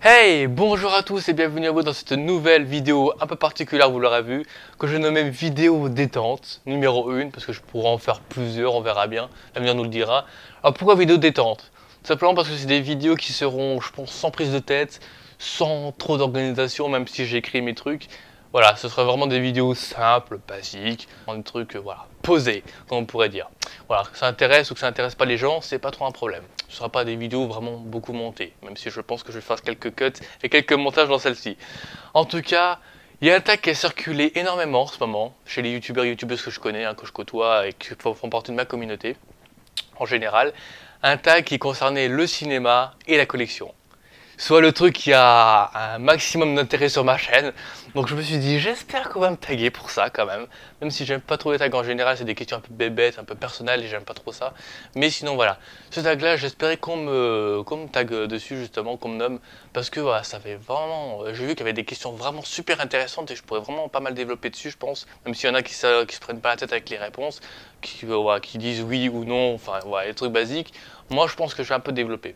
Hey, bonjour à tous et bienvenue à vous dans cette nouvelle vidéo un peu particulière, vous l'aurez vu, que je nomme vidéo détente, numéro 1, parce que je pourrais en faire plusieurs, on verra bien, l'avenir nous le dira. Alors pourquoi vidéo détente? Tout simplement parce que c'est des vidéos qui seront, je pense, sans prise de tête, sans trop d'organisation, même si j'ai écrit mes trucs. Voilà, ce sera vraiment des vidéos simples, basiques, des trucs, voilà, posés, comme on pourrait dire. Voilà, que ça intéresse ou que ça intéresse pas les gens, c'est pas trop un problème. Ce ne sera pas des vidéos vraiment beaucoup montées, même si je pense que je vais faire quelques cuts et quelques montages dans celle-ci. En tout cas, il y a un tag qui a circulé énormément en ce moment, chez les youtubeurs et youtubeuses que je connais, que je côtoie et qui font partie de ma communauté, en général. Un tag qui concernait le cinéma et la collection. Soit le truc qui a un maximum d'intérêt sur ma chaîne. Donc je me suis dit, j'espère qu'on va me taguer pour ça quand même. Même si j'aime pas trop les tags en général, c'est des questions un peu bébêtes, un peu personnelles et j'aime pas trop ça. Mais sinon voilà, ce tag là, j'espérais qu'on me tague dessus justement, qu'on me nomme. Parce que voilà, ça fait vraiment... J'ai vu qu'il y avait des questions vraiment super intéressantes et je pourrais vraiment pas mal développer dessus je pense. Même s'il y en a qui se prennent pas la tête avec les réponses, qui disent oui ou non, enfin voilà, les trucs basiques. Moi je pense que je vais un peu développer.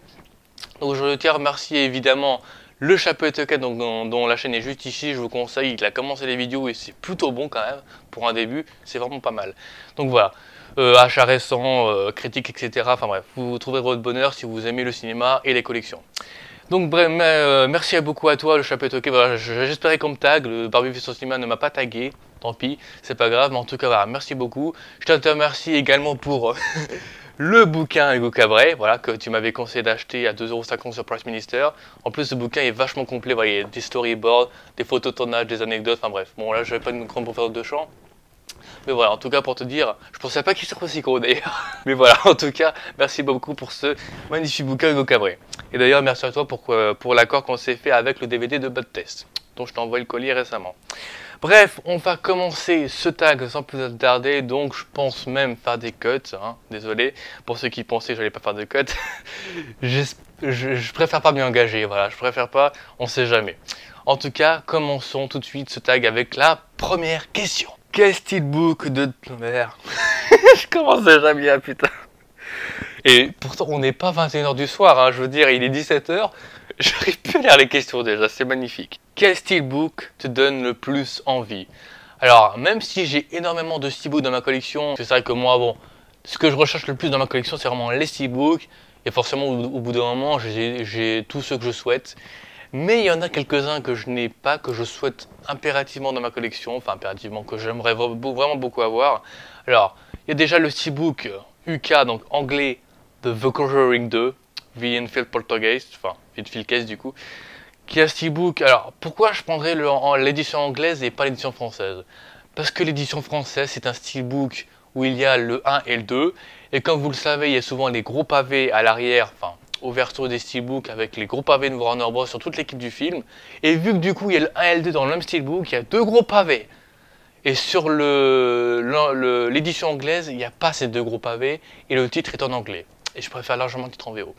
Donc je tiens à remercier évidemment le Chapeau et Token dont la chaîne est juste ici, je vous conseille, il a commencé les vidéos et c'est plutôt bon quand même, pour un début, c'est vraiment pas mal. Donc voilà, achats récents, critiques, etc. Enfin bref, vous trouverez votre bonheur si vous aimez le cinéma et les collections. Donc bref, merci beaucoup à toi le Chapeau et Token, voilà, j'espérais qu'on me tag, le Barbie sur Cinéma ne m'a pas tagué, tant pis, c'est pas grave, mais en tout cas voilà, merci beaucoup. Je te remercie également pour le bouquin Hugo Cabret, voilà, que tu m'avais conseillé d'acheter à 2,50 € sur Price Minister. En plus, ce bouquin est vachement complet, voilà, il y a des storyboards, des photos de tournage, des anecdotes, enfin bref. Bon, là, je vais pas une grande profondeur de champ. Mais voilà, en tout cas, pour te dire, je pensais pas qu'il serait aussi gros d'ailleurs. Mais voilà, en tout cas, merci beaucoup pour ce magnifique bouquin Hugo Cabret. Et d'ailleurs, merci à toi pour l'accord qu'on s'est fait avec le DVD de Bud Test, dont je t'ai envoyé le colis récemment. Bref, on va commencer ce tag sans plus tarder, donc je pense même faire des cuts, hein. Désolé pour ceux qui pensaient que j'allais pas faire de cuts. je préfère pas m'y engager, voilà, je préfère pas, on sait jamais. En tout cas, commençons tout de suite ce tag avec la première question. Quel steelbook de... Merde, je commençais jamais bien, putain. Et pourtant, on n'est pas 21 h du soir, hein, je veux dire, il est 17 h. J'arrive plus à lire les questions déjà, c'est magnifique. Quel steelbook te donne le plus envie? Alors, même si j'ai énormément de steelbooks dans ma collection, c'est vrai que moi, bon, ce que je recherche le plus dans ma collection, c'est vraiment les steelbooks. Et forcément, au bout d'un moment, j'ai tous ceux que je souhaite. Mais il y en a quelques-uns que je n'ai pas, que je souhaite impérativement dans ma collection, enfin impérativement, que j'aimerais vraiment beaucoup avoir. Alors, il y a déjà le steelbook UK, donc anglais, de The Conjuring 2, The Enfield Poltergeist, enfin, Enfield Case du coup, qui est un steelbook. Alors, pourquoi je prendrais l'édition anglaise et pas l'édition française? Parce que l'édition française, c'est un steelbook où il y a le 1 et le 2, et comme vous le savez, il y a souvent les gros pavés à l'arrière, enfin, au verso des steelbooks avec les gros pavés de Warner Bros sur toute l'équipe du film. Et vu que du coup il y a le 1 et le 2 dans le même steelbook, il y a deux gros pavés. Et sur l'édition anglaise, il n'y a pas ces deux gros pavés et le titre est en anglais. Et je préfère largement le titre en VO.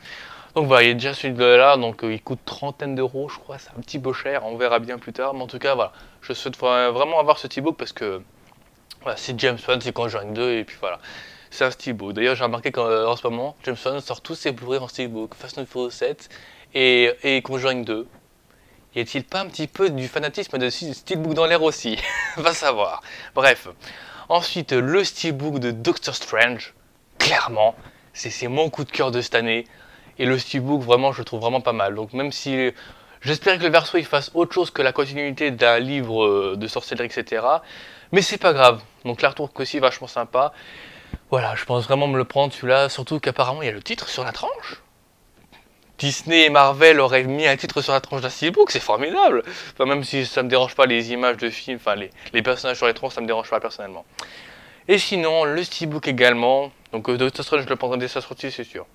Donc voilà, il y a déjà celui-là, donc il coûte trentaine d'euros, je crois, c'est un petit peu cher, on verra bien plus tard. Mais en tout cas, voilà, je souhaite vraiment avoir ce steelbook parce que voilà, c'est James Wan, c'est Conjuring 2 et puis voilà. C'est un steelbook. D'ailleurs, j'ai remarqué qu'en ce moment, James Wan sort tous ses Blu-ray en steelbook. Fast and Furious 7 et Conjuring 2. Y a-t-il pas un petit peu du fanatisme de steelbook dans l'air aussi? Va savoir. Bref. Ensuite, le steelbook de Doctor Strange. Clairement, c'est mon coup de cœur de cette année. Et le steelbook, vraiment, je le trouve vraiment pas mal. Donc même si... J'espère que le verso il fasse autre chose que la continuité d'un livre de sorcellerie, etc. Mais c'est pas grave. Donc l'artwork aussi vachement sympa. Voilà, je pense vraiment me le prendre celui-là, surtout qu'apparemment il y a le titre sur la tranche. Disney et Marvel auraient mis un titre sur la tranche d'un steelbook, c'est formidable. Enfin, même si ça me dérange pas les images de films, enfin les personnages sur les tranches, ça me dérange pas personnellement. Et sinon, le steelbook également, donc Doctor Strange je le prendrai dès sa sortie, c'est sûr.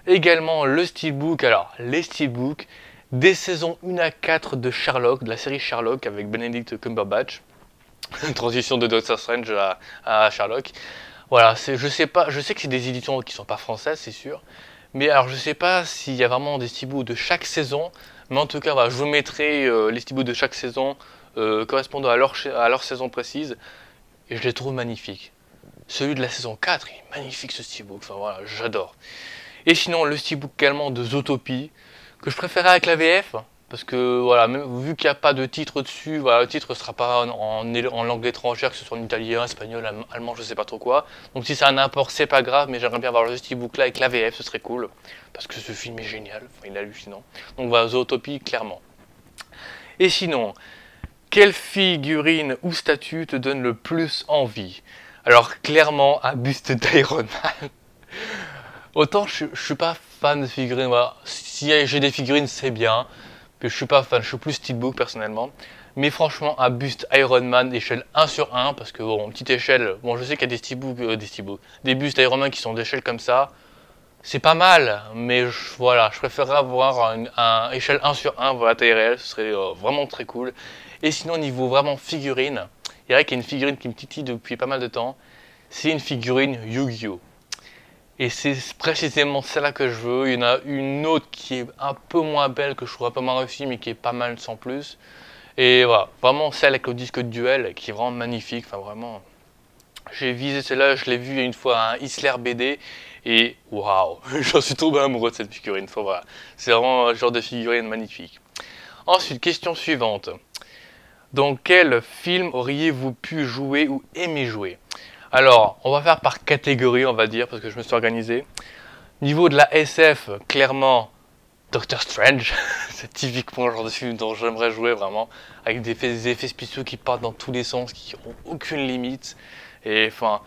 Également le steelbook, alors les steelbooks des saisons 1 à 4 de Sherlock, de la série Sherlock avec Benedict Cumberbatch. Une transition de Doctor Strange à Sherlock. Voilà, je sais pas, je sais que c'est des éditions qui sont pas françaises, c'est sûr. Mais alors, je sais pas s'il y a vraiment des steelbooks de chaque saison. Mais en tout cas, voilà, je vous mettrai les steelbooks de chaque saison correspondant à leur saison précise. Et je les trouve magnifiques. Celui de la saison 4, il est magnifique ce steelbook. Enfin voilà, j'adore. Et sinon, le steelbook également de Zootopie, que je préférais avec la VF. Parce que voilà, même, vu qu'il n'y a pas de titre dessus, voilà, le titre ne sera pas en langue étrangère, que ce soit en italien, espagnol, allemand, je sais pas trop quoi. Donc si c'est un import, c'est pas grave, mais j'aimerais bien avoir le steelbook là avec la VF, ce serait cool. Parce que ce film est génial, enfin, il est hallucinant. Donc voilà, Zootopie, clairement. Et sinon, quelle figurine ou statue te donne le plus envie? Alors clairement, un buste d'Iron Man. Autant je suis pas fan de figurines, voilà. Si j'ai des figurines, c'est bien. Puis je suis pas fan, je suis plus steelbook personnellement. Mais franchement, un buste Iron Man échelle 1 sur 1, parce que bon, petite échelle, bon je sais qu'il y a des steelbooks, des bustes Iron Man qui sont d'échelle comme ça. C'est pas mal, mais voilà, je préférerais avoir un échelle 1 sur 1, voilà, taille réelle, ce serait vraiment très cool. Et sinon, niveau vraiment figurine, il y a qu'il y a une figurine qui me titille depuis pas mal de temps, c'est une figurine Yu-Gi-Oh! Et c'est précisément celle-là que je veux. Il y en a une autre qui est un peu moins belle, que je trouve un peu moins réussie, mais qui est pas mal sans plus. Et voilà, vraiment celle avec le disque de duel, qui est vraiment magnifique, enfin vraiment... J'ai visé celle-là, je l'ai vue une fois à un Isler BD, et waouh, j'en suis tombé amoureux de cette figurine. Enfin, voilà. C'est vraiment un genre de figurine magnifique. Ensuite, question suivante. Dans quel film auriez-vous pu jouer ou aimé jouer? Alors, on va faire par catégorie, on va dire, parce que je me suis organisé. Niveau de la SF, clairement, Doctor Strange. C'est typiquement le genre de film dont j'aimerais jouer vraiment, avec des effets spéciaux qui partent dans tous les sens, qui n'ont aucune limite. Et enfin,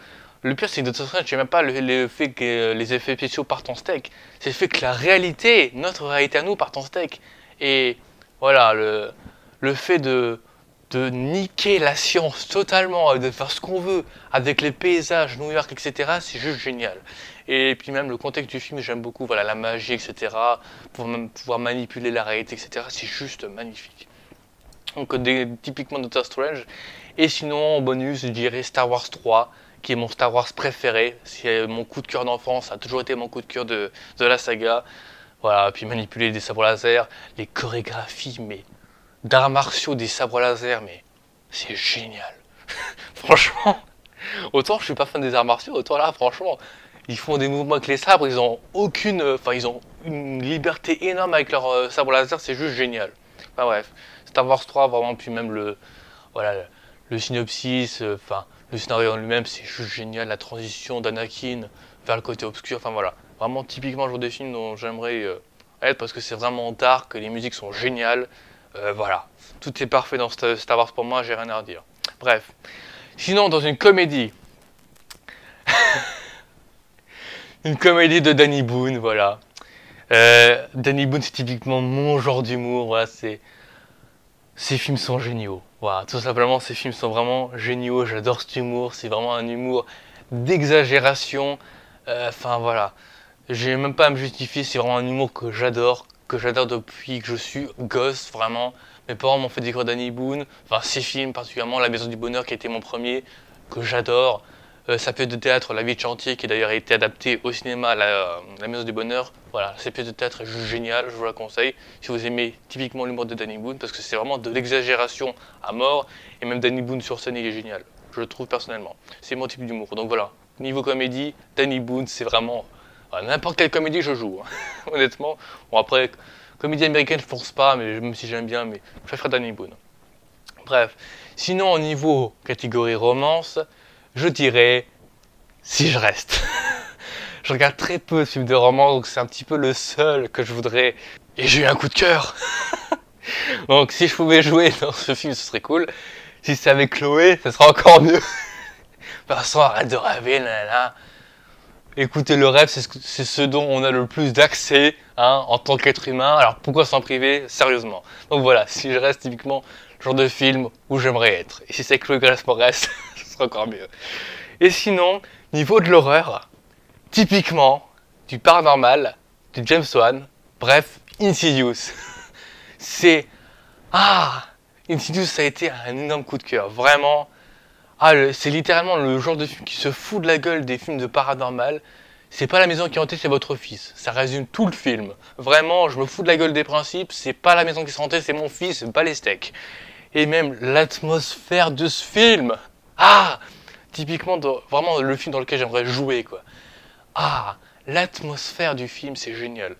le pire c'est que Doctor Strange, c'est même pas le fait que les effets spéciaux partent en steak, c'est le fait que la réalité, notre réalité à nous, part en steak. Et voilà, le fait de niquer la science totalement, de faire ce qu'on veut, avec les paysages, New York, etc., c'est juste génial. Et puis même le contexte du film, j'aime beaucoup, voilà, la magie, etc., pour même pouvoir manipuler la réalité, etc., c'est juste magnifique. Donc typiquement Doctor Strange. Et sinon, en bonus, je dirais Star Wars 3, qui est mon Star Wars préféré. C'est mon coup de cœur d'enfance, ça a toujours été mon coup de cœur de la saga. Voilà, puis manipuler des sabres laser, les chorégraphies, mais d'arts martiaux, des sabres laser, mais c'est génial. Franchement, autant je suis pas fan des arts martiaux, autant là, franchement, ils font des mouvements avec les sabres, ils ont aucune, enfin ils ont une liberté énorme avec leurs sabres laser, c'est juste génial. Enfin bref, Star Wars 3, vraiment, puis même voilà, le synopsis, enfin le scénario en lui-même, c'est juste génial, la transition d'Anakin vers le côté obscur, enfin voilà, vraiment typiquement le genre de film dont j'aimerais être, parce que c'est vraiment dark, les musiques sont géniales. Voilà, tout est parfait dans Star Wars pour moi, j'ai rien à redire. Bref, sinon dans une comédie, une comédie de Danny Boone, voilà. Danny Boone, c'est typiquement mon genre d'humour, voilà, ces films sont géniaux. Voilà, tout simplement, ces films sont vraiment géniaux, j'adore cet humour, c'est vraiment un humour d'exagération, enfin voilà. J'ai même pas à me justifier, c'est vraiment un humour que j'adore depuis que je suis gosse, vraiment. Mes parents m'ont fait découvrir Danny Boone, enfin ces films particulièrement, La Maison du Bonheur qui a été mon premier, que j'adore. Sa pièce de théâtre, La Vie de chantier, qui d'ailleurs a été adaptée au cinéma, la Maison du Bonheur. Voilà, cette pièce de théâtre est juste géniale, je vous la conseille. Si vous aimez typiquement l'humour de Danny Boone, parce que c'est vraiment de l'exagération à mort, et même Danny Boone sur scène, il est génial. Je le trouve personnellement. C'est mon type d'humour. Donc voilà, niveau comédie, Danny Boone, c'est vraiment... n'importe quelle comédie je joue, hein. Honnêtement. Bon après, comédie américaine je pense pas, mais même si j'aime bien, mais je préfère Danny Boone. Bref, sinon au niveau catégorie romance, je dirais Si je reste. Je regarde très peu de films de romance, donc c'est un petit peu le seul que je voudrais. Et j'ai eu un coup de cœur. Donc si je pouvais jouer dans ce film, ce serait cool. Si c'est avec Chloé, ça sera encore mieux. Vincent, arrête de rêver, là. Écoutez, le rêve, c'est ce dont on a le plus d'accès, hein, en tant qu'être humain. Alors pourquoi s'en priver, sérieusement? Donc voilà, si je reste typiquement le genre de film où j'aimerais être. Et si c'est Chloé Grace Moretz, ce sera encore mieux. Et sinon, niveau de l'horreur, typiquement du paranormal, du James Wan, bref, Insidious. C'est... Ah, Insidious, ça a été un énorme coup de cœur, vraiment. Ah, c'est littéralement le genre de film qui se fout de la gueule des films de paranormal. C'est pas la maison qui est hantée, c'est votre fils. Ça résume tout le film. Vraiment, je me fous de la gueule des principes. C'est pas la maison qui est hantée, c'est mon fils, pas les steaks. Et même l'atmosphère de ce film. Ah, typiquement, vraiment le film dans lequel j'aimerais jouer, quoi. Ah, l'atmosphère du film, c'est génial.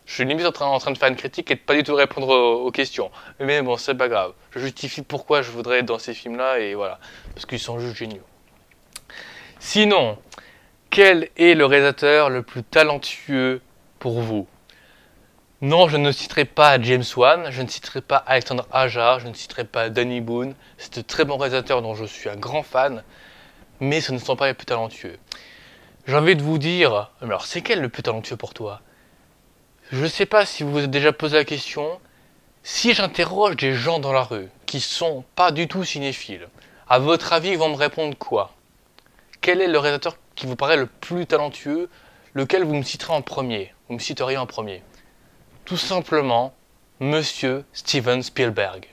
Je suis limite en train de faire une critique et de pas du tout répondre aux questions. Mais bon, c'est pas grave. Je justifie pourquoi je voudrais être dans ces films-là et voilà. Parce qu'ils sont juste géniaux. Sinon, quel est le réalisateur le plus talentueux pour vous? Non, je ne citerai pas James Wan, je ne citerai pas Alexandre Aja, je ne citerai pas Danny Boone. C'est de très bons réalisateurs dont je suis un grand fan, mais ce ne sont pas les plus talentueux. J'ai envie de vous dire, alors c'est quel le plus talentueux pour toi? Je ne sais pas si vous vous êtes déjà posé la question. Si j'interroge des gens dans la rue qui sont pas du tout cinéphiles, à votre avis, ils vont me répondre quoi? Quel est le réalisateur qui vous paraît le plus talentueux, lequel vous me citerez en premier? Vous me citeriez en premier? Tout simplement, Monsieur Steven Spielberg.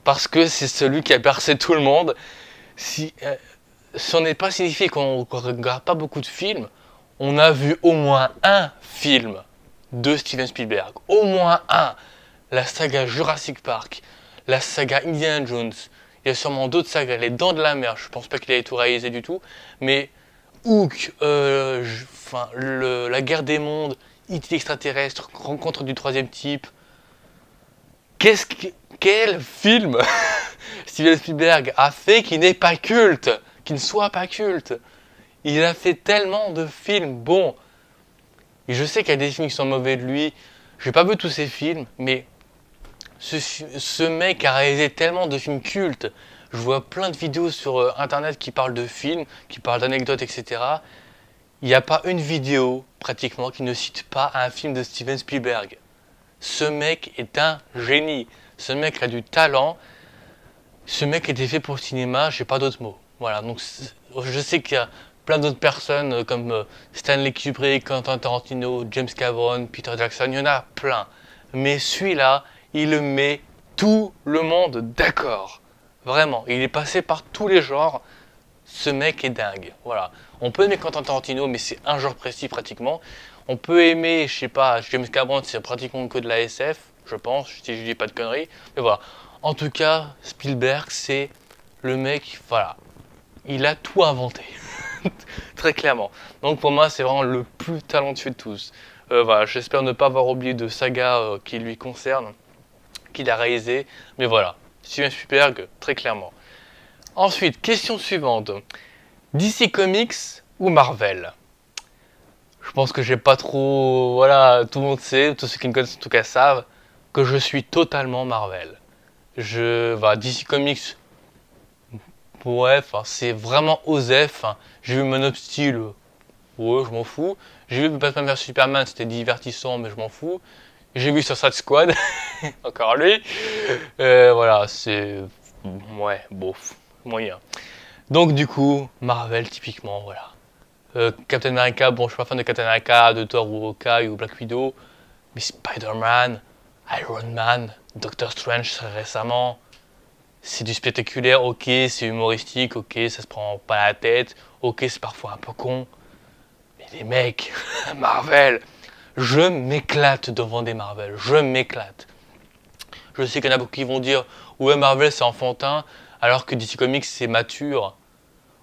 Parce que c'est celui qui a bercé tout le monde. Si on n'est pas signifié qu'on ne regarde pas beaucoup de films, on a vu au moins un film de Steven Spielberg. Au moins un. La saga Jurassic Park, la saga Indiana Jones. Il y a sûrement d'autres sagas, Les Dents de la Mer. Je pense pas qu'il ait tout réalisé du tout. Mais Hook, la guerre des mondes, E.T. extraterrestre, rencontre du troisième type. Quel film Steven Spielberg a fait qui n'est pas culte, qui ne soit pas culte? Il a fait tellement de films bons. Et je sais qu'il y a des films qui sont mauvais de lui. J'ai pas vu tous ces films, mais ce mec a réalisé tellement de films cultes. Je vois plein de vidéos sur internet qui parlent de films, qui parlent d'anecdotes, etc. Il n'y a pas une vidéo, pratiquement, qui ne cite pas un film de Steven Spielberg. Ce mec est un génie. Ce mec a du talent. Ce mec était fait pour le cinéma, j'ai pas d'autres mots. Voilà, donc je sais qu'il y a plein d'autres personnes comme Stanley Kubrick, Quentin Tarantino, James Cameron, Peter Jackson, il y en a plein. Mais celui-là, il met tout le monde d'accord. Vraiment, il est passé par tous les genres. Ce mec est dingue. Voilà. On peut aimer Quentin Tarantino, mais c'est un genre précis pratiquement. On peut aimer, je sais pas, James Cameron, c'est pratiquement que de la SF, je pense, si je dis pas de conneries. Mais voilà. En tout cas, Spielberg, c'est le mec, voilà. Il a tout inventé. Très clairement. Donc pour moi, c'est vraiment le plus talentueux de tous. Voilà, j'espère ne pas avoir oublié de saga qui lui concerne, qu'il a réalisé. Mais voilà, Steven Spielberg, très clairement. Ensuite, question suivante. DC Comics ou Marvel? Je pense que j'ai pas trop... Voilà, tout le monde sait, tous ceux qui me connaissent en tout cas savent, que je suis totalement Marvel. DC Comics, ouais, c'est vraiment osé. J'ai vu Man of Steel, ouais, je m'en fous. J'ai vu Batman vs Superman, c'était divertissant, mais je m'en fous. J'ai vu Suicide Squad, encore lui. Voilà, c'est... Ouais, bof, moyen. Donc du coup, Marvel, typiquement, voilà. Captain America, bon, je suis pas fan de Captain America, de Thor ou Hawkeye ou Black Widow. Mais Spider-Man, Iron Man, Doctor Strange très récemment. C'est du spectaculaire, ok, c'est humoristique, ok, ça se prend pas la tête, ok, c'est parfois un peu con. Mais les mecs, Marvel, je m'éclate devant des Marvel, je m'éclate. Je sais qu'il y en a beaucoup qui vont dire, ouais, Marvel c'est enfantin, alors que DC Comics c'est mature.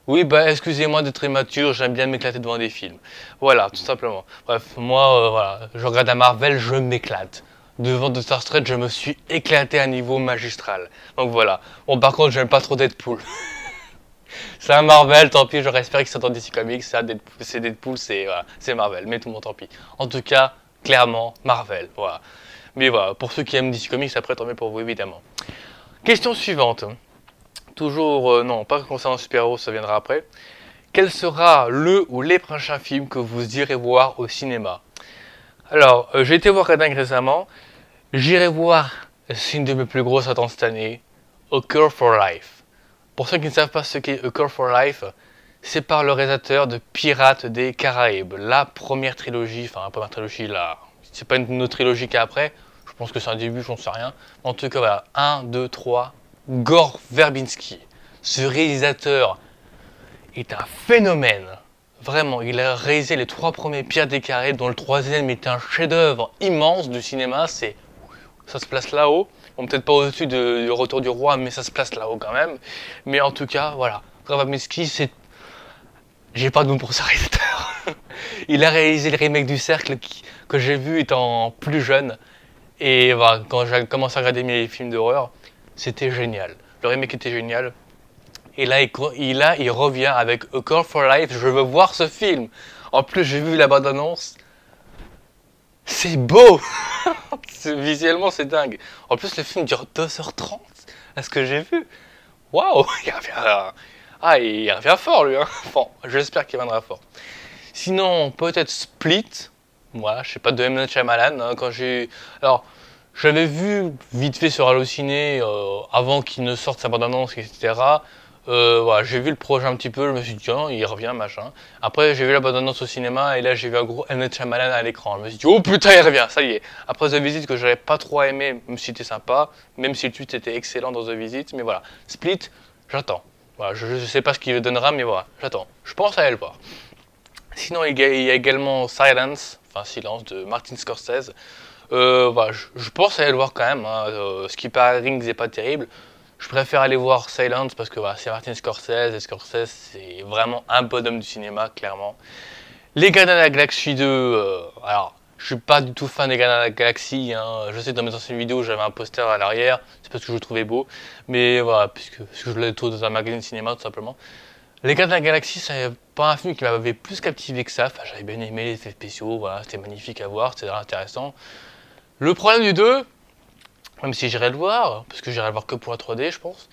Oui, bah excusez-moi d'être immature, j'aime bien m'éclater devant des films. Voilà, tout simplement. Bref, moi, voilà, je regarde un Marvel, je m'éclate. Devant Doctor Strange, je me suis éclaté à un niveau magistral. Donc voilà. Bon, par contre, j'aime pas trop Deadpool. C'est un Marvel, tant pis, j'aurais espéré que c'est dans DC Comics, c'est Deadpool, c'est Marvel, mais tout le monde tant pis. En tout cas, clairement, Marvel, voilà. Mais voilà, pour ceux qui aiment DC Comics, après, tant mieux pour vous, évidemment. Question suivante. Toujours, non, pas concernant super-héros, ça viendra après. Quel sera le ou les prochains films que vous irez voir au cinéma? Alors, j'ai été voir Red Ring récemment. J'irai voir, c'est une de mes plus grosses attentes cette année, A Cure for Life. Pour ceux qui ne savent pas ce qu'est A Cure for Life, c'est par le réalisateur de Pirates des Caraïbes, la première trilogie, enfin la première trilogie là, c'est pas une autre trilogie qu'après, je pense que c'est un début, j'en sais rien. En tout cas voilà, 1, 2, 3, Gore Verbinski. Ce réalisateur est un phénomène. Vraiment, il a réalisé les 3 premiers Pirates des Caraïbes, dont le 3e est un chef-d'œuvre immense du cinéma. Ça se place là-haut. Bon, peut-être pas au-dessus du Retour du Roi, mais ça se place là-haut quand même. Mais en tout cas, voilà. Gore Verbinski, c'est... J'ai pas de mots pour ce réalisateur. Il a réalisé le remake du Cercle que j'ai vu étant plus jeune. Et voilà, quand j'ai commencé à regarder mes films d'horreur, c'était génial. Le remake était génial. Et là, il revient avec A Call for Life. Je veux voir ce film. En plus, j'ai vu la bande-annonce. C'est beau. Visuellement, c'est dingue. En plus, le film dure 2h30. À ce que j'ai vu. Waouh. Il revient fort, lui. Hein. Bon, j'espère qu'il viendra fort. Sinon, peut-être Split. Voilà, je sais pas, de M. Night Shyamalan. Hein, alors, j'avais vu vite fait sur Allociné avant qu'il ne sorte sa bande-annonce, etc. Voilà, j'ai vu le projet un petit peu, je me suis dit, tiens, il revient, machin. Après, j'ai vu la bande-annonce au cinéma, et là, j'ai vu un gros M. Night Shyamalan à l'écran. Je me suis dit, oh putain, il revient, ça y est. Après The Visit, que j'avais pas trop aimé, même si c'était sympa, même si le tweet était excellent dans The Visit, mais voilà. Split, j'attends. Voilà, je sais pas ce qu'il donnera, mais voilà, j'attends. Je pense aller le voir. Sinon, il y a également Silence, enfin Silence, de Martin Scorsese. Voilà, je pense aller le voir quand même. Hein. Ce qui paraît Rings n'est pas terrible. Je préfère aller voir Silence parce que voilà, c'est Martin Scorsese. Et Scorsese, c'est vraiment un bonhomme du cinéma, clairement. Les Gardiens de la Galaxie 2, alors, je suis pas du tout fan des Gardiens de la Galaxie. Hein. Je sais que dans mes anciennes vidéos, j'avais un poster à l'arrière. C'est parce que je le trouvais beau. Mais voilà, puisque je l'ai trouvé dans un magazine cinéma, tout simplement. Les Gardiens de la Galaxie, c'est pas un film qui m'avait plus captivé que ça. Enfin, j'avais bien aimé les effets spéciaux, voilà, c'était magnifique à voir, c'était intéressant. Le problème du 2, même si j'irai le voir, parce que j'irai le voir que pour la 3D, je pense,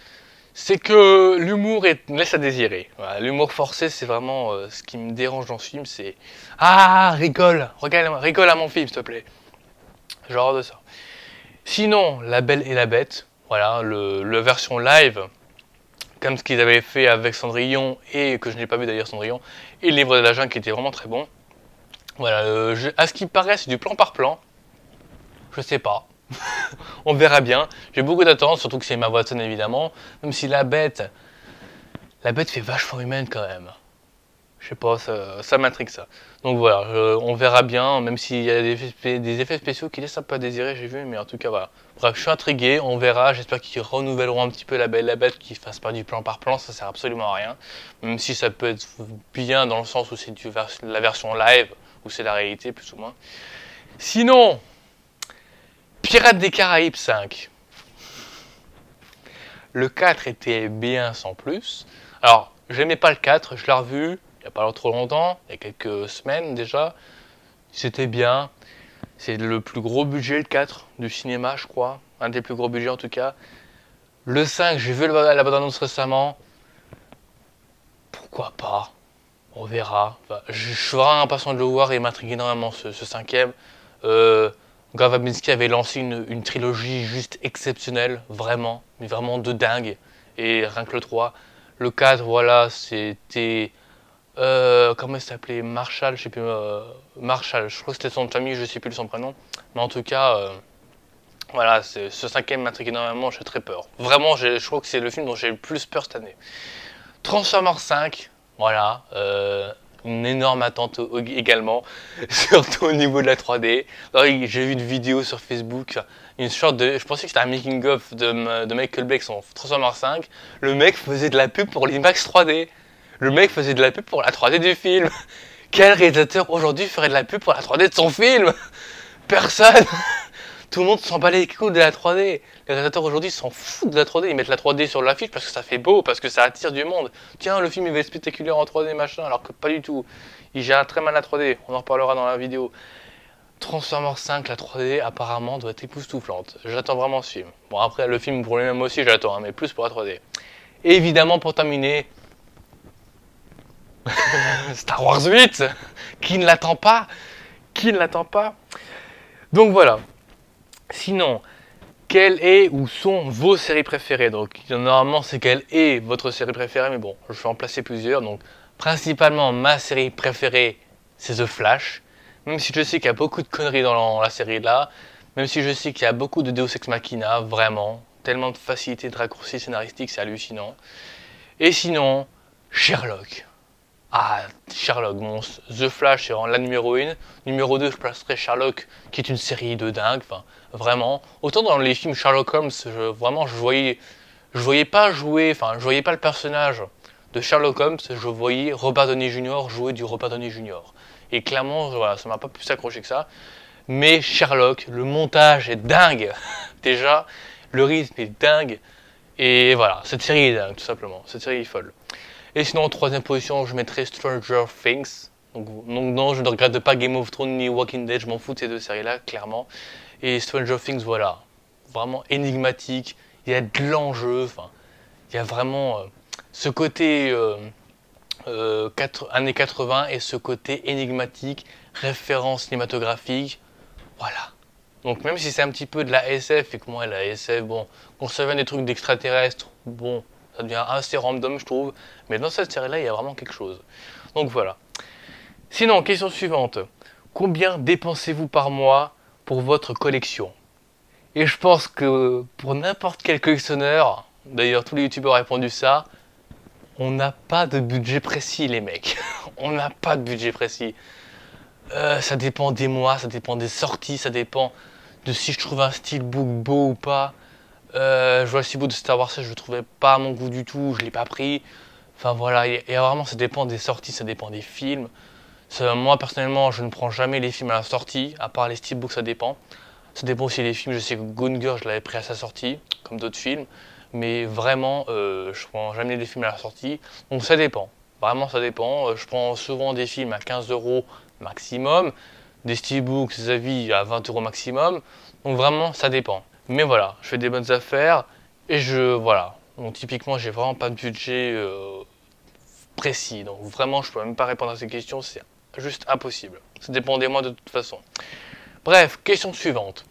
c'est que l'humour laisse à désirer. Voilà, l'humour forcé, c'est vraiment ce qui me dérange dans ce film, c'est « Ah, rigole, rigole à mon film, s'il te plaît ». Genre de ça. Sinon, La Belle et la Bête, voilà, le version live, comme ce qu'ils avaient fait avec Cendrillon, et que je n'ai pas vu d'ailleurs Cendrillon, et le Livre de la Jungle qui était vraiment très bon. Voilà, à ce qui paraît, c'est du plan par plan. Je sais pas. On verra bien. J'ai beaucoup d'attentes, surtout que c'est Emma Watson évidemment. Même si la bête fait vachement humaine quand même. Je sais pas, ça m'intrigue ça. Donc voilà, on verra bien, même s'il y a des effets spéciaux qui laissent un peu à désirer, j'ai vu, mais en tout cas voilà. Bref, je suis intrigué, on verra, j'espère qu'ils renouvelleront un petit peu La Belle et la Bête, qu'ils fassent pas du plan par plan, ça sert absolument à rien. Même si ça peut être bien dans le sens où c'est la version live, où c'est la réalité plus ou moins. Sinon, Pirates des Caraïbes 5. Le 4 était bien sans plus. Alors, j'aimais pas le 4, je l'ai revu il n'y a pas trop longtemps, il y a quelques semaines déjà. C'était bien. C'est le plus gros budget, le 4, du cinéma, je crois. Un des plus gros budgets en tout cas. Le 5, j'ai vu la bande-annonce récemment. Pourquoi pas? On verra. Enfin, je suis vraiment impatient de le voir et il m'intrigue énormément ce 5e. Gore Verbinski avait lancé une trilogie juste exceptionnelle, vraiment, mais vraiment de dingue. Et rien que le 3. Le 4, voilà, c'était... comment il s'appelait? Marshall, je sais plus... Marshall, je crois que c'était son nom de famille, je sais plus son prénom. Mais en tout cas, voilà, ce 5e m'intrigue énormément, j'ai très peur. Vraiment, je crois que c'est le film dont j'ai le plus peur cette année. Transformers 5, voilà, une énorme attente également, surtout au niveau de la 3D. J'ai vu une vidéo sur Facebook, une sorte de, je pensais que c'était un making-of de Michael Bay son Transformers 5. Le mec faisait de la pub pour l'IMAX 3D. Le mec faisait de la pub pour la 3D du film. Quel réalisateur aujourd'hui ferait de la pub pour la 3D de son film? Personne. Tout le monde s'en bat les couilles de la 3D. Les réalisateurs aujourd'hui s'en foutent de la 3D. Ils mettent la 3D sur l'affiche parce que ça fait beau, parce que ça attire du monde. Tiens, le film il va être spectaculaire en 3D, machin, alors que pas du tout. Il gère très mal la 3D. On en reparlera dans la vidéo. Transformers 5, la 3D apparemment doit être époustouflante. J'attends vraiment ce film. Bon, après, le film pour lui-même aussi, j'attends, hein, mais plus pour la 3D. Et évidemment, pour terminer, Star Wars 8. Qui ne l'attend pas? Qui ne l'attend pas? Donc voilà. Sinon, quelle est ou sont vos séries préférées? Donc, normalement, c'est quelle est votre série préférée, mais bon, je vais en placer plusieurs. Donc, principalement, ma série préférée, c'est The Flash. Même si je sais qu'il y a beaucoup de conneries dans la série là, même si je sais qu'il y a beaucoup de Deus Ex Machina, vraiment, tellement de facilité de raccourcis scénaristiques, c'est hallucinant. Et sinon, Sherlock. Ah, Sherlock, bon, The Flash, c'est la numéro 1. Numéro 2, je placerai Sherlock, qui est une série de dingue, enfin, vraiment. Autant dans les films Sherlock Holmes, vraiment, je voyais pas jouer, enfin, je voyais pas le personnage de Sherlock Holmes, je voyais Robert Downey Jr. jouer du Robert Downey Jr. Et clairement, voilà, ça m'a pas plus accroché que ça. Mais Sherlock, le montage est dingue. Déjà, le rythme est dingue. Et voilà, cette série est dingue, tout simplement. Cette série est folle. Et sinon, en troisième position, je mettrais Stranger Things. Donc non, je ne regrette pas Game of Thrones ni Walking Dead, je m'en fous de ces deux séries-là, clairement. Et Stranger Things, voilà, vraiment énigmatique, il y a de l'enjeu, enfin, il y a vraiment ce côté années 80 et ce côté énigmatique, référence cinématographique, voilà. Donc même si c'est un petit peu de la SF, et que moi la SF, bon, quand ça vient des trucs d'extraterrestres, bon, ça devient assez random je trouve, mais dans cette série-là, il y a vraiment quelque chose. Donc voilà. Sinon, question suivante. Combien dépensez-vous par mois pour votre collection? Et je pense que pour n'importe quel collectionneur, d'ailleurs tous les youtubeurs ont répondu ça, on n'a pas de budget précis les mecs. On n'a pas de budget précis. Ça dépend des mois, ça dépend des sorties, ça dépend de si je trouve un steelbook beau ou pas. Je vois le steelbook de Star Wars, je le trouvais pas à mon goût du tout, je l'ai pas pris. Enfin voilà, et vraiment ça dépend des sorties, ça dépend des films. Moi personnellement, je ne prends jamais les films à la sortie, à part les steelbooks, ça dépend. Ça dépend aussi des films, je sais que Gone Girl, je l'avais pris à sa sortie, comme d'autres films. Mais vraiment, je prends jamais les films à la sortie. Donc ça dépend, vraiment ça dépend. Je prends souvent des films à 15 € maximum, des steelbooks, des avis à 20 € maximum. Donc vraiment, ça dépend. Mais voilà, je fais des bonnes affaires et voilà. Donc typiquement, j'ai vraiment pas de budget précis. Donc vraiment, je peux même pas répondre à ces questions, c'est juste impossible. Ça dépend des mois de toute façon. Bref, question suivante.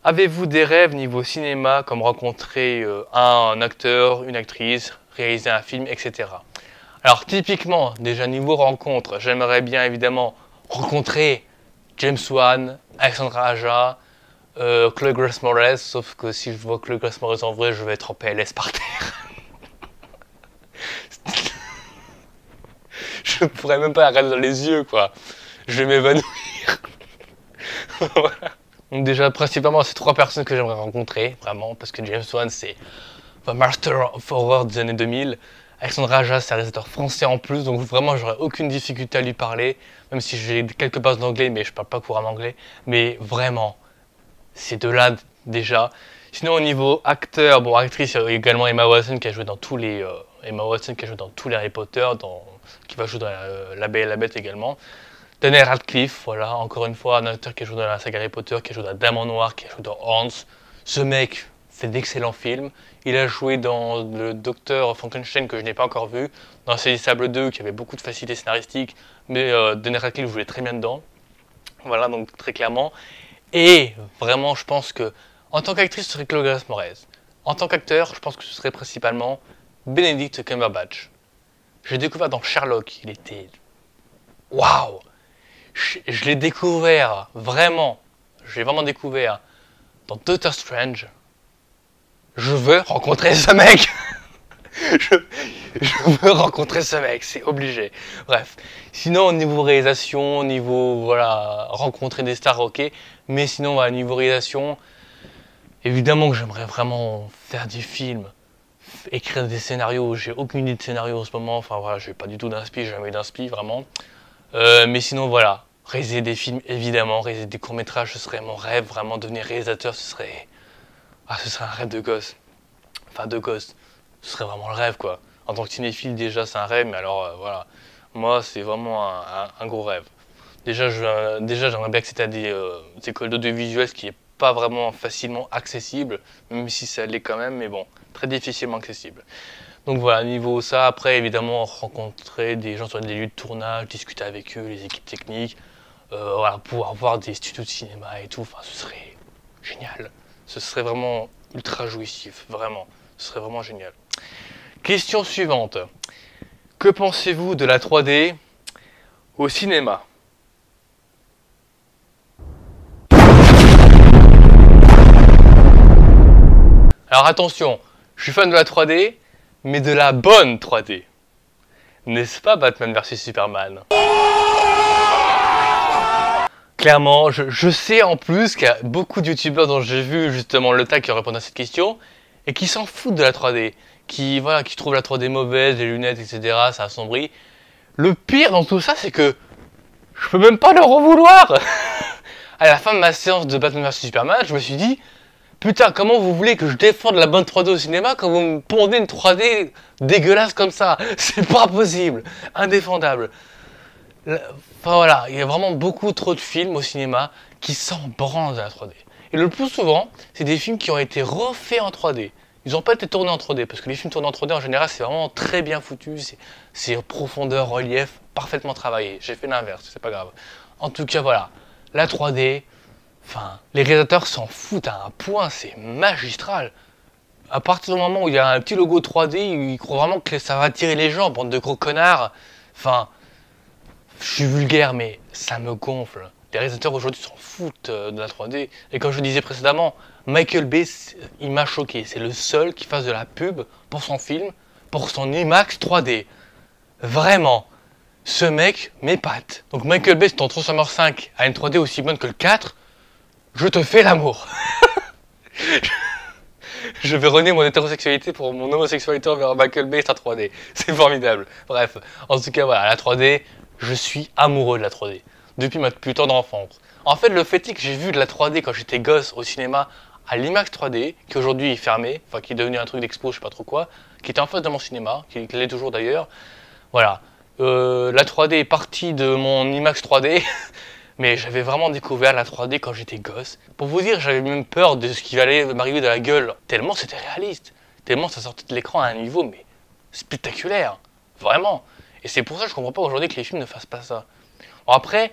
Avez-vous des rêves niveau cinéma, comme rencontrer un acteur, une actrice, réaliser un film, etc. Alors typiquement, déjà niveau rencontre, j'aimerais bien évidemment rencontrer James Wan, Alexandra Aja, Chloé Grace Moretz, sauf que si je vois Chloé Grace Moretz en vrai, je vais être en PLS par terre. Je pourrais même pas la regarder dans les yeux, quoi. Je vais m'évanouir. Voilà. Donc déjà, principalement, c'est 3 personnes que j'aimerais rencontrer, vraiment, parce que James Wan, c'est The Master of Horror des années 2000. Alexandre Aja, c'est un réalisateur français en plus, donc vraiment, j'aurais aucune difficulté à lui parler, même si j'ai quelques bases d'anglais, mais je parle pas couramment anglais. Mais vraiment, ces deux-là, déjà. Sinon, au niveau acteur, bon, actrice, il y a également Emma Watson qui a joué dans tous les... Harry Potter, qui va jouer dans La Belle et la Bête également. Daniel Radcliffe, voilà, encore une fois, un acteur qui a joué dans la saga Harry Potter, qui a joué dans La Dame en Noir, qui a joué dans Hans. Ce mec fait d'excellents films. Il a joué dans le Docteur Frankenstein, que je n'ai pas encore vu, dans Sables 2, qui avait beaucoup de facilité scénaristique, mais Daniel Radcliffe jouait très bien dedans. Voilà, donc très clairement. Et vraiment, je pense que, en tant qu'actrice, ce serait Chloé Grace Moretz. En tant qu'acteur, je pense que ce serait principalement Benedict Cumberbatch. J'ai découvert dans Sherlock, il était... Waouh! Je l'ai découvert, vraiment, j'ai vraiment découvert dans Doctor Strange. Je veux rencontrer ce mec. je veux rencontrer ce mec, c'est obligé. Bref, sinon au niveau réalisation, au niveau, voilà, rencontrer des stars, ok. Mais sinon, voilà, niveau réalisation, évidemment que j'aimerais vraiment faire des films, écrire des scénarios. J'ai aucune idée de scénario en ce moment, enfin voilà, j'ai pas du tout d'inspi, j'ai jamais d'inspi, vraiment. Mais sinon, voilà. Réaliser des films, évidemment, réaliser des courts-métrages, ce serait mon rêve, vraiment devenir réalisateur, ce serait un rêve de gosse. Enfin, de gosse, ce serait vraiment le rêve, quoi. En tant que cinéphile, déjà, c'est un rêve, mais alors, voilà. Moi, c'est vraiment un gros rêve. Déjà, j'aimerais bien accéder à des écoles d'audiovisuel, ce qui n'est pas vraiment facilement accessible, même si ça l'est quand même, mais bon, très difficilement accessible. Donc voilà, niveau ça, après, évidemment, rencontrer des gens sur des lieux de tournage, discuter avec eux, les équipes techniques, voilà, pouvoir voir des studios de cinéma et tout, enfin, ce serait génial. Ce serait vraiment ultra jouissif, vraiment. Ce serait vraiment génial. Question suivante. Que pensez-vous de la 3D au cinéma? Alors attention, je suis fan de la 3D, mais de la bonne 3D. N'est-ce pas Batman vs Superman? Clairement, je sais en plus qu'il y a beaucoup de youtubeurs dont j'ai vu justement le tag qui répondent à cette question et qui s'en foutent de la 3D, qui trouvent la 3D mauvaise, les lunettes, etc., ça assombrit. Le pire dans tout ça, c'est que Je peux même pas leur en vouloir. À la fin de ma séance de Batman vs Superman, je me suis dit, putain, comment vous voulez que je défende la bonne 3D au cinéma quand vous me pondez une 3D dégueulasse comme ça? C'est pas possible, indéfendable. Enfin voilà, il y a vraiment beaucoup trop de films au cinéma qui s'en branlent de la 3D. Et le plus souvent, c'est des films qui ont été refaits en 3D. Ils n'ont pas été tournés en 3D, parce que les films tournés en 3D en général, c'est vraiment très bien foutu, c'est profondeur, relief, parfaitement travaillé. J'ai fait l'inverse, c'est pas grave. En tout cas, voilà, la 3D, enfin, les réalisateurs s'en foutent à un point, c'est magistral. À partir du moment où il y a un petit logo 3D, ils croient vraiment que ça va attirer les gens, bande de gros connards. Enfin, je suis vulgaire, mais ça me gonfle. Les réalisateurs aujourd'hui s'en foutent de la 3D. Et comme je le disais précédemment, Michael Bay, il m'a choqué. C'est le seul qui fasse de la pub pour son film, pour son IMAX 3D. Vraiment, ce mec m'épate. Donc Michael Bay, si ton Transformers 5 a une 3D aussi bonne que le 4, je te fais l'amour. Je vais renier mon hétérosexualité pour mon homosexualité envers Michael Bay et sa 3D. C'est formidable. Bref, en tout cas, voilà, la 3D, je suis amoureux de la 3D. Depuis ma plus tendre enfance. En fait, le fait est que j'ai vu de la 3D quand j'étais gosse au cinéma à l'IMAX 3D, qui aujourd'hui est fermé, enfin qui est devenu un truc d'expo, je sais pas trop quoi, qui était en face de mon cinéma, qui l'est toujours d'ailleurs. Voilà. La 3D est partie de mon IMAX 3D, mais j'avais vraiment découvert la 3D quand j'étais gosse. Pour vous dire, j'avais même peur de ce qui allait m'arriver de la gueule, tellement c'était réaliste, tellement ça sortait de l'écran à un niveau mais spectaculaire, vraiment. Et c'est pour ça que je comprends pas aujourd'hui que les films ne fassent pas ça. Bon, après,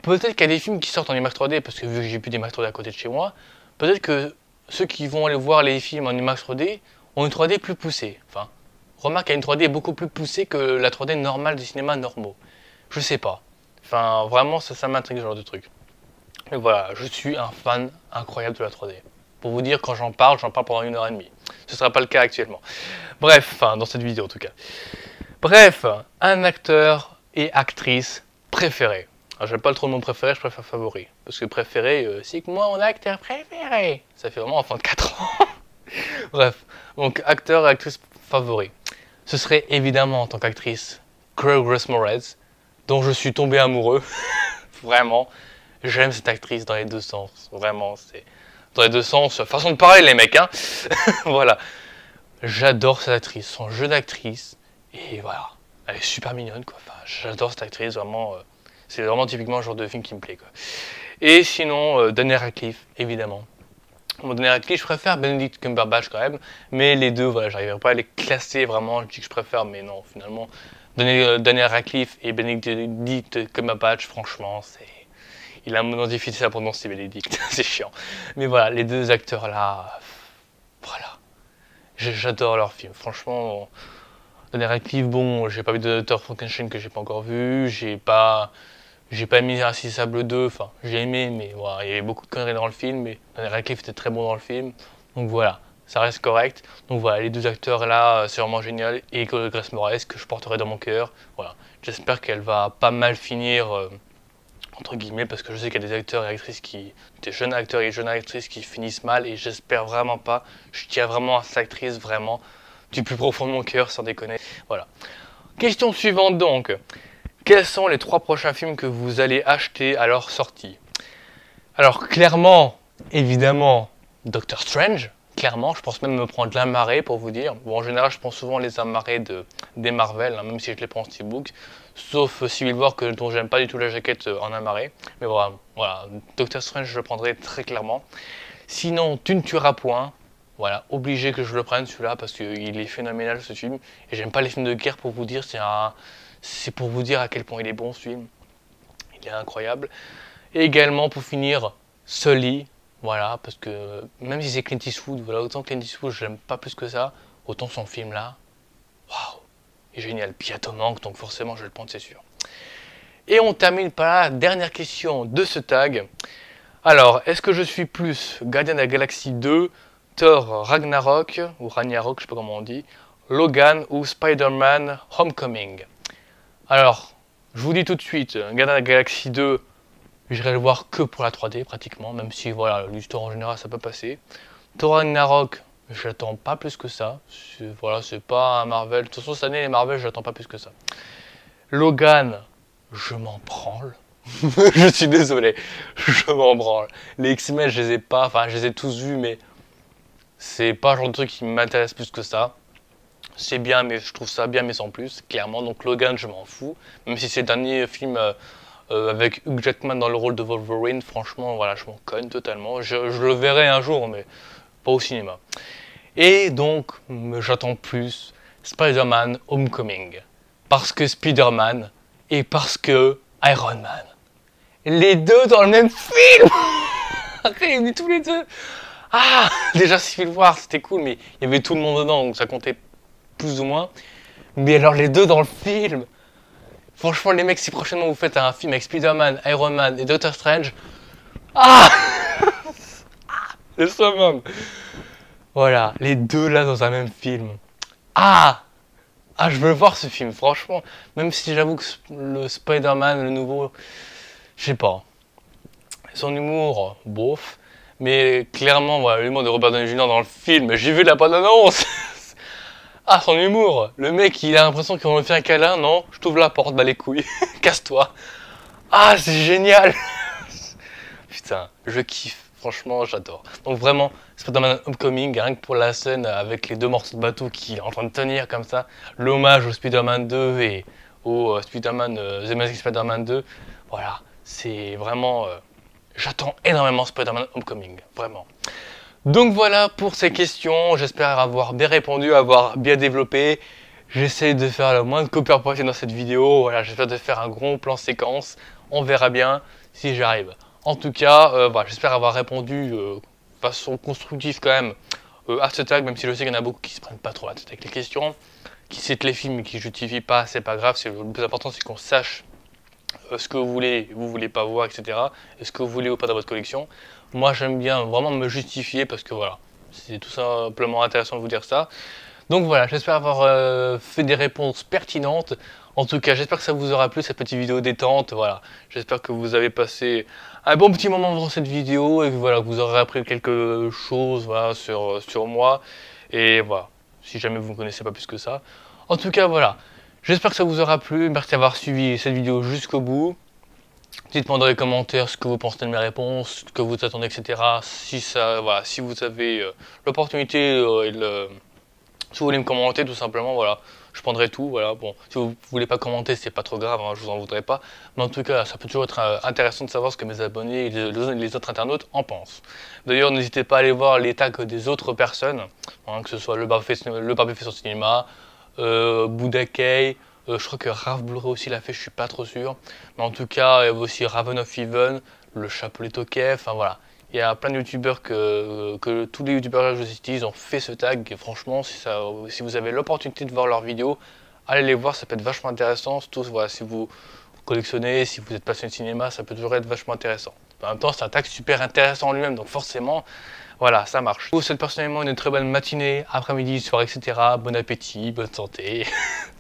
peut-être qu'il y a des films qui sortent en IMAX 3D, parce que vu que j'ai plus d'IMAX 3D à côté de chez moi, peut-être que ceux qui vont aller voir les films en IMAX 3D ont une 3D plus poussée. Enfin, remarque, il y a une 3D beaucoup plus poussée que la 3D normale du cinéma normaux. Je sais pas. Enfin, vraiment, ça m'intrigue ce genre de truc. Mais voilà, je suis un fan incroyable de la 3D. Pour vous dire, quand j'en parle pendant 1h30. Ce ne sera pas le cas actuellement. Bref, enfin, dans cette vidéo en tout cas. Bref, un acteur et actrice préféré. Alors, j'aime pas trop le mot préféré, je préfère favori. Parce que préféré, c'est que moi, mon acteur préféré. Ça fait vraiment enfant de 4 ans. Bref, donc acteur et actrice favori. Ce serait évidemment en tant qu'actrice Chloé Grace Moretz, dont je suis tombé amoureux. Vraiment, j'aime cette actrice dans les deux sens. Vraiment, c'est dans les deux sens. Façon de parler, les mecs, hein. Voilà. J'adore cette actrice, son jeu d'actrice. Et voilà, elle est super mignonne, quoi. Enfin, j'adore cette actrice, vraiment. C'est vraiment typiquement le genre de film qui me plaît, quoi. Et sinon, Daniel Radcliffe, évidemment. Bon, Daniel Radcliffe, je préfère Benedict Cumberbatch quand même. Mais les deux, voilà, j'arriverai pas à les classer vraiment. Je dis que je préfère, mais non, finalement. Daniel Radcliffe et Benedict Cumberbatch, franchement, c'est... Il a un moment difficile à prononcer, Benedict, c'est chiant. Mais voilà, les deux acteurs là, voilà. J'adore leurs films, franchement. Daniel Radcliffe, bon, j'ai pas vu de Dr. Frankenstein que j'ai pas encore vu, j'ai pas aimé Insaisissable 2, enfin, j'ai aimé, mais voilà, il y avait beaucoup de conneries dans le film, mais Daniel Radcliffe était très bon dans le film, donc voilà. Ça reste correct. Donc voilà, les deux acteurs là, c'est vraiment génial. Et Grace Moretz, que je porterai dans mon cœur. Voilà. J'espère qu'elle va pas mal finir, entre guillemets, parce que je sais qu'il y a des acteurs et actrices des jeunes acteurs et jeunes actrices qui finissent mal, et j'espère vraiment pas. Je tiens vraiment à cette actrice, vraiment, du plus profond de mon cœur, sans déconner. Voilà. Question suivante donc. Quels sont les 3 prochains films que vous allez acheter à leur sortie? Alors clairement, évidemment, Doctor Strange. Clairement, je pense même me prendre l'amarré pour vous dire. Bon, en général, je prends souvent les amarrés des Marvel, hein, même si je les prends en steelbook. Sauf Civil War, dont j'aime pas du tout la jaquette en amarré. Mais voilà, Doctor Strange, je le prendrai très clairement. Sinon, Tu ne tueras point. Voilà, obligé que je le prenne celui-là, parce qu'il est phénoménal ce film. Et j'aime pas les films de guerre pour vous dire, c'est pour vous dire à quel point il est bon ce film. Il est incroyable. Et également, pour finir, Sully. Voilà, parce que même si c'est Clint Eastwood, voilà, autant Clint Eastwood, je l'aime pas plus que ça, autant son film là, waouh, il est génial. Puis il y a Tom Hanks, donc forcément je vais le prendre, c'est sûr. Et on termine par la dernière question de ce tag. Alors, est-ce que je suis plus Gardien de la Galaxie 2, Thor Ragnarok, ou Ragnarok, je sais pas comment on dit, Logan ou Spider-Man Homecoming? Alors, je vous dis tout de suite, Gardien de la Galaxie 2, j'irai le voir que pour la 3D pratiquement, même si voilà, l'histoire en général ça peut passer. Thor Ragnarok, j'attends pas plus que ça. Voilà, c'est pas un Marvel. De toute façon, cette année, les Marvel, j'attends pas plus que ça. Logan, je m'en branle. Je suis désolé, je m'en branle. Les X-Men, je les ai pas, enfin, je les ai tous vus, mais c'est pas le genre de truc qui m'intéresse plus que ça. C'est bien, mais je trouve ça bien, mais sans plus, clairement. Donc Logan, je m'en fous. Même si c'est le dernier film avec Hugh Jackman dans le rôle de Wolverine, franchement, voilà, je m'en cogne totalement. Je le verrai un jour, mais pas au cinéma. Et donc, j'attends plus Spider-Man Homecoming. Parce que Spider-Man et parce que Iron Man. Les deux dans le même film. Réunis tous les deux. Ah, déjà Civil War, c'était cool, mais il y avait tout le monde dedans, donc ça comptait plus ou moins. Mais alors les deux dans le film. Franchement, les mecs, si prochainement vous faites un film avec Spider-Man, Iron Man et Doctor Strange. Ah, le summum. Voilà, les deux là dans un même film. Ah, ah, je veux voir ce film, franchement. Même si j'avoue que le Spider-Man, le nouveau, je sais pas. Son humour, bof. Mais clairement, voilà, l'humour de Robert Downey Jr. dans le film, j'ai vu la bande-annonce. Ah, son humour. Le mec, il a l'impression qu'on lui fait un câlin. Non, je t'ouvre la porte, bah les couilles. Casse-toi. Ah, c'est génial. Putain, je kiffe. Franchement, j'adore. Donc vraiment, Spider-Man Homecoming, rien que pour la scène avec les deux morceaux de bateau qui est en train de tenir comme ça, l'hommage au Spider-Man 2 et au Spider-Man, The Amazing Spider-Man 2, voilà, c'est vraiment... j'attends énormément Spider-Man Homecoming, vraiment. Donc voilà pour ces questions, j'espère avoir bien répondu, avoir bien développé. J'essaie de faire le moins de copier possible dans cette vidéo, voilà, j'espère de faire un gros plan séquence, on verra bien si j'arrive. En tout cas, voilà, j'espère avoir répondu de façon constructive quand même à ce tag, même si je sais qu'il y en a beaucoup qui se prennent pas trop la tête avec les questions, qui citent les films et qui justifient pas, c'est pas grave, le plus important c'est qu'on sache ce que vous voulez pas voir, etc. Et ce que vous voulez ou pas dans votre collection. Moi j'aime bien vraiment me justifier parce que voilà, c'est tout simplement intéressant de vous dire ça. Donc voilà, j'espère avoir fait des réponses pertinentes. En tout cas, j'espère que ça vous aura plu cette petite vidéo détente. Voilà, j'espère que vous avez passé un bon petit moment dans cette vidéo et que voilà, vous aurez appris quelque chose voilà, sur moi. Et voilà, si jamais vous ne me connaissez pas plus que ça. En tout cas, voilà, j'espère que ça vous aura plu. Merci d'avoir suivi cette vidéo jusqu'au bout. Dites-moi dans les commentaires ce que vous pensez de mes réponses, ce que vous attendez, etc. Si ça, voilà, si vous avez l'opportunité si vous voulez me commenter, tout simplement, voilà, je prendrai tout, voilà, bon, si vous voulez pas commenter, c'est pas trop grave, hein, je vous en voudrais pas, mais en tout cas, ça peut toujours être intéressant de savoir ce que mes abonnés et les autres internautes en pensent. D'ailleurs, n'hésitez pas à aller voir les tags des autres personnes, hein, que ce soit le Barbie fait son cinéma, Boudakei, je crois que Raph Blu-ray aussi l'a fait, je suis pas trop sûr, mais en tout cas, il y a aussi Raven of Even, le Chapelet Toquet, enfin voilà. Il y a plein de youtubeurs que tous les youtubeurs que je cite, ils ont fait ce tag et franchement si vous avez l'opportunité de voir leurs vidéos, allez les voir, ça peut être vachement intéressant, surtout voilà, si vous collectionnez, si vous êtes passionné de cinéma, ça peut toujours être vachement intéressant. En même temps c'est un tag super intéressant en lui-même, donc forcément, voilà, ça marche. Je vous souhaite personnellement une très bonne matinée, après-midi, soirée, etc. Bon appétit, bonne santé,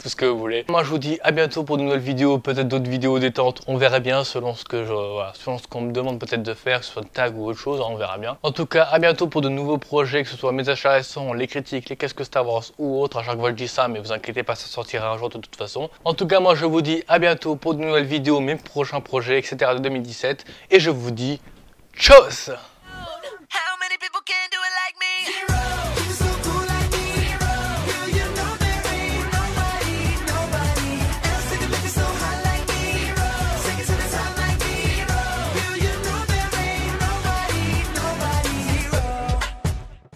tout ce que vous voulez. Moi je vous dis à bientôt pour de nouvelles vidéos, peut-être d'autres vidéos détentes, on verra bien selon ce que voilà, selon ce qu'on me demande peut-être de faire, que ce soit de tag ou autre chose, on verra bien. En tout cas, à bientôt pour de nouveaux projets, que ce soit mes achats récents, les critiques, les casques Star Wars ou autres. À chaque fois je dis ça, mais vous inquiétez pas, ça sortira un jour de toute façon. En tout cas, moi je vous dis à bientôt pour de nouvelles vidéos, mes prochains projets, etc. de 2017. Et je vous dis tchuss!